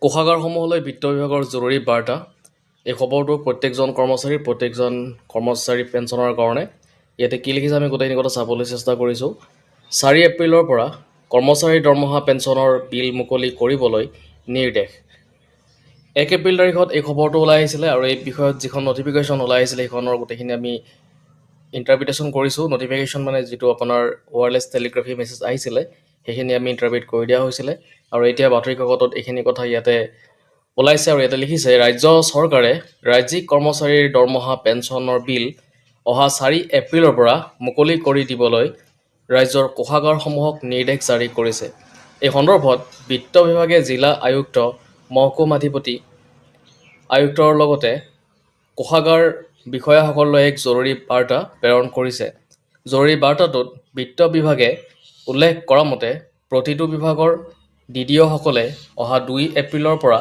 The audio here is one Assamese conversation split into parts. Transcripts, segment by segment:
কোষাগাৰসমূহলৈ বিত্ত বিভাগৰ জৰুৰী বাৰ্তা। এই খবৰটো প্ৰত্যেকজন কৰ্মচাৰী পেঞ্চনৰ কাৰণে। ইয়াতে কি লিখিছে আমি গোটেইখিনি কথা চাবলৈ চেষ্টা কৰিছোঁ। 4 এপ্ৰিলৰ পৰা কৰ্মচাৰীৰ দৰমহা পেঞ্চনৰ বিল মুকলি কৰিবলৈ নিৰ্দেশ। 1 এপ্ৰিল তাৰিখত এই খবৰটো ওলাই আহিছিলে আৰু এই বিষয়ত যিখন নটিফিকেশ্যন ওলাই আহিছিলে সেইখনৰ গোটেইখিনি আমি ইণ্টাৰপ্ৰিটেশ্যন কৰিছোঁ। নটিফিকেশ্যন মানে যিটো আপোনাৰ ৱায়াৰলেছ টেলিগ্ৰাফি মেছেজ আহিছিলে সেইখিনি আমি ইণ্টাৰপ্ৰিট কৰি দিয়া হৈছিলে আৰু এতিয়া বাতৰি কাকতত এইখিনি কথা ইয়াতে ওলাইছে আৰু ইয়াতে লিখিছে ৰাজ্য চৰকাৰে ৰাজ্যিক কৰ্মচাৰীৰ দৰমহা পেঞ্চনৰ বিল অহা 4 এপ্ৰিলৰ পৰা মুকলি কৰি দিবলৈ ৰাজ্যৰ কোষাগাৰসমূহক নিৰ্দেশ জাৰি কৰিছে। এই সন্দৰ্ভত বিত্ত বিভাগে জিলা আয়ুক্ত, মহকুমাধিপতি আয়ুক্তৰ লগতে কোষাগাৰ বিষয়াসকললৈ এক জৰুৰী বাৰ্তা প্ৰেৰণ কৰিছে। জৰুৰী বাৰ্তাটোত বিত্ত বিভাগে উল্লেখ কৰা মতে প্ৰতিটো বিভাগৰ DDO-সকলে অহা 2 এপ্ৰিলৰ পৰা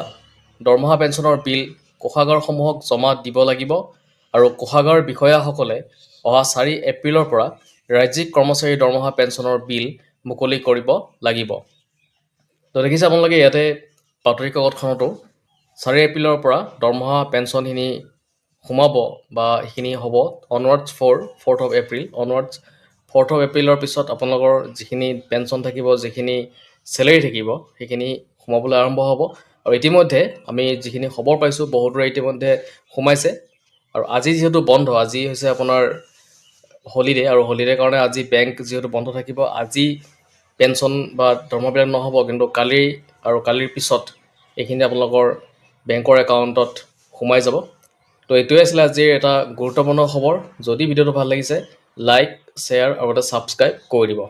দৰমহা পেঞ্চনৰ বিল কোষাগাৰসমূহক জমা দিব লাগিব আৰু কোষাগাৰ বিষয়াসকলে অহা 4 এপ্ৰিলৰ পৰা ৰাজ্যিক কৰ্মচাৰীৰ দৰমহা পেঞ্চনৰ বিল মুকলি কৰিব লাগিব। তো দেখিছে আপোনালোকে ইয়াতে বাতৰি কাকতখনতো 4 এপ্ৰিলৰ পৰা দৰমহা পেঞ্চনখিনি সোমাব বা সেইখিনি হ'ব onwards 4th of April onwards 4th of April পিছত আপোনালোকৰ যিখিনি পেঞ্চন থাকিব, যিখিনি চেলেৰি থাকিব সেইখিনি সোমাবলৈ আৰম্ভ হ'ব। আৰু ইতিমধ্যে আমি যিখিনি খবৰ পাইছোঁ বহুতৰে ইতিমধ্যে সোমাইছে আৰু আজি যিহেতু বন্ধ, আজি হৈছে আপোনাৰ হলিডে আৰু হলিডেৰ কাৰণে আজি বেংক যিহেতু বন্ধ থাকিব, আজি পেঞ্চন বা দৰমহাবিলাক নহ'ব, কিন্তু কালি আৰু কালিৰ পিছত এইখিনি আপোনালোকৰ বেংকৰ একাউণ্টত সোমাই যাব। তো এইটোৱে আছিলে আজিৰ এটা গুৰুত্বপূৰ্ণ খবৰ। যদি ভিডিঅ'টো ভাল লাগিছে লাইক, শ্বেয়াৰ আৰু এটা ছাবস্ক্ৰাইব কৰি দিব।